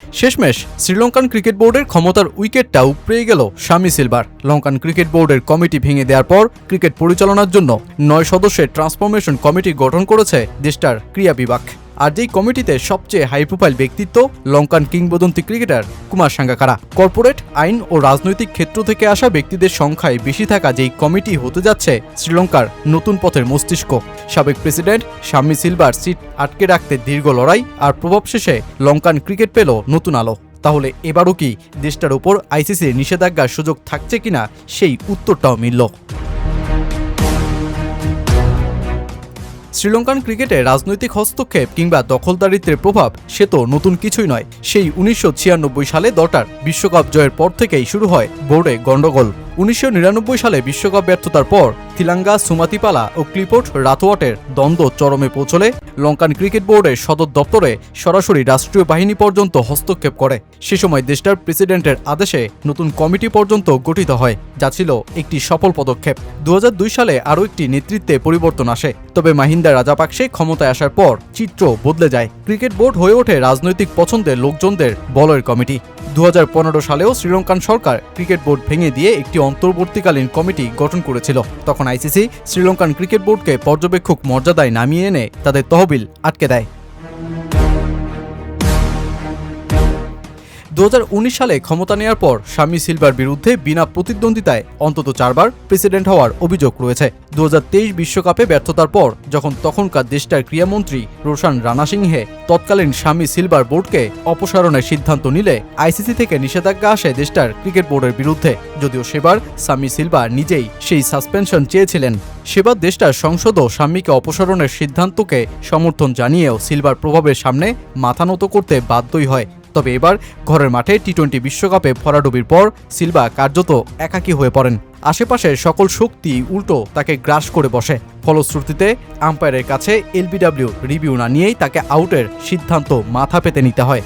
শেষমেশ শ্রীলঙ্কান ক্রিকেট বোর্ডের ক্ষমতার উইকেটটা উপড়ে গেল শামি সিলভার। লঙ্কান ক্রিকেট বোর্ডের কমিটি ভেঙে দেওয়ার পর ক্রিকেট পরিচালনার জন্য 9 সদস্যের ট্রান্সফরমেশন কমিটি গঠন করেছে দেশটার ক্রীড়া বিভাগ। আর যেই কমিটিতে সবচেয়ে হাই প্রোফাইল ব্যক্তিত্ব লঙ্কান কিংবদন্তি ক্রিকেটার কুমার সাঙ্গাকারা। কর্পোরেট আইন ও রাজনৈতিক ক্ষেত্র থেকে আসা ব্যক্তিদের সংখ্যায় বেশি থাকা যেই কমিটি হতে যাচ্ছে শ্রীলঙ্কার নতুন পথের মস্তিষ্ক। সাবেক প্রেসিডেন্ট শামি সিলভার সিট আটকে রাখতে দীর্ঘ লড়াই আর প্রভাব শেষে লঙ্কান ক্রিকেট পেল নতুন আলো। তাহলে এবারও কি দেশটার উপর আইসিসির নিষেধাজ্ঞার সুযোগ থাকছে কিনা সেই উত্তরটাও মিলল। শ্রীলঙ্কান ক্রিকেটে রাজনৈতিক হস্তক্ষেপ কিংবা দখলদারিত্বের প্রভাব সে তো নতুন কিছুই নয়। সেই 1996 সালে দলটার বিশ্বকাপ জয়ের পর থেকেই শুরু হয় বোর্ডে গন্ডগোল। 1999 সালে বিশ্বকাপ ব্যর্থতার পর থিলাঙ্গা সুমাতিপালা ও ক্লিপোর্ট রাথওয়াটের দ্বন্দ্ব চরমে পৌঁছলে লঙ্কান ক্রিকেট বোর্ডের সদর দপ্তরে সরাসরি রাষ্ট্রীয় বাহিনী পর্যন্ত হস্তক্ষেপ করে। সে সময় দেশটার প্রেসিডেন্টের আদেশে নতুন কমিটি পর্যন্ত গঠিত হয়, যা ছিল একটি সফল পদক্ষেপ। 2002 সালে আরও একটি নেতৃত্বে পরিবর্তন আসে, তবে মাহিন্দা রাজাপাকসে ক্ষমতায় আসার পর চিত্র বদলে যায়। ক্রিকেট বোর্ড হয়ে ওঠে রাজনৈতিক পছন্দের লোকজনদের বলয়ের কমিটি। 2015 সালেও শ্রীলঙ্কান সরকার ক্রিকেট বোর্ড ভেঙে দিয়ে একটি অন্তর্বর্তীকালীন কমিটি গঠন করেছিল। তখন আইসিসি শ্রীলঙ্কান ক্রিকেট বোর্ডকে পর্যবেক্ষক মর্যাদায় নামিয়ে এনে তাদের তহবিল আটকে দেয়। 2019 সালে ক্ষমতা নেওয়ার পর শামি সিলভার বিরুদ্ধে বিনা প্রতিদ্বন্দ্বিতায় অন্তত 4 বার প্রেসিডেন্ট হওয়ার অভিযোগ রয়েছে। 2023 বিশ্বকাপে ব্যর্থতার পর যখন তখনকার দেশটার ক্রীড়ামন্ত্রী রোশান রানাসিংহে তৎকালীন শামি সিলভার বোর্ডকে অপসারণের সিদ্ধান্ত নিলে আইসিসি থেকে নিষেধাজ্ঞা আসে দেশটার ক্রিকেট বোর্ডের বিরুদ্ধে। যদিও সেবার শামি সিলভার নিজেই সেই সাসপেনশন চেয়েছিলেন। সেবার দেশটার সংসদও শামিকে অপসারণের সিদ্ধান্তকে সমর্থন জানিয়েও সিলভার প্রভাবের সামনে মাথা নত করতে বাধ্যই হয়। তবে এবার ঘরের মাঠে টি-20 বিশ্বকাপে ভরাডুবির পর সিলভা কার্যত একাকী হয়ে পড়েন। আশেপাশের সকল শক্তি উল্টো তাকে গ্রাস করে বসে। ফলশ্রুতিতে আম্পায়ারের কাছে এলবিডব্লিউ রিভিউ না নিয়েই তাকে আউটের সিদ্ধান্ত মাথা পেতে নিতে হয়।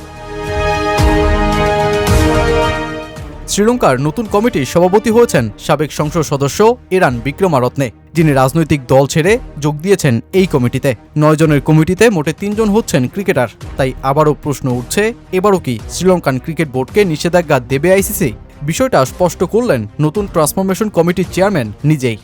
শ্রীলঙ্কার নতুন কমিটির সভাপতি হয়েছেন সাবেক সংসদ সদস্য এরান বিক্রমারত্নে, যিনি রাজনৈতিক দল ছেড়ে যোগ দিয়েছেন এই কমিটিতে। 9 জনের কমিটিতে মোটে 3 জন হচ্ছেন ক্রিকেটার। তাই আবারও প্রশ্ন উঠছে, এবারও কি শ্রীলঙ্কান ক্রিকেট বোর্ডকে নিষেধাজ্ঞা দেবে আইসিসি? বিষয়টা স্পষ্ট করলেন নতুন ট্রান্সফরমেশন কমিটির চেয়ারম্যান নিজেই।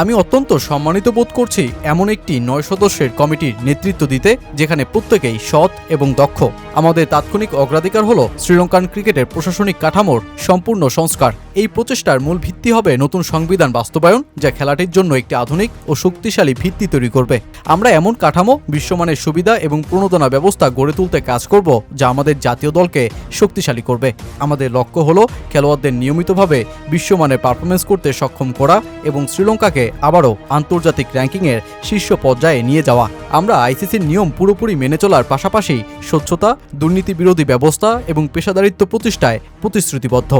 আমি অত্যন্ত সম্মানিত বোধ করছি এমন একটি 9 সদস্যের কমিটির নেতৃত্ব দিতে, যেখানে প্রত্যেকেই সৎ এবং দক্ষ। আমাদের তাৎক্ষণিক অগ্রাধিকার হল শ্রীলঙ্কান ক্রিকেটের প্রশাসনিক কাঠামোর সম্পূর্ণ সংস্কার। এই প্রচেষ্টার মূল ভিত্তি হবে নতুন সংবিধান বাস্তবায়ন, যা খেলাটির জন্য একটি আধুনিক ও শক্তিশালী ভিত্তি তৈরি করবে। আমরা এমন কাঠামো, বিশ্বমানের সুবিধা এবং প্রণোদনা ব্যবস্থা গড়ে তুলতে কাজ করব, যা আমাদের জাতীয় দলকে শক্তিশালী করবে। আমাদের লক্ষ্য হল খেলোয়াড়দের নিয়মিতভাবে বিশ্বমানের পারফরমেন্স করতে সক্ষম করা এবং শ্রীলঙ্কাকে আবারও আন্তর্জাতিক র্যাঙ্কিংয়ের শীর্ষ পর্যায়ে নিয়ে যাওয়া। আমরা আইসিসির নিয়ম পুরোপুরি মেনে চলার পাশাপাশি স্বচ্ছতা, দুর্নীতি বিরোধী ব্যবস্থা এবং পেশাদারিত্ব প্রতিষ্ঠায় প্রতিশ্রুতিবদ্ধ।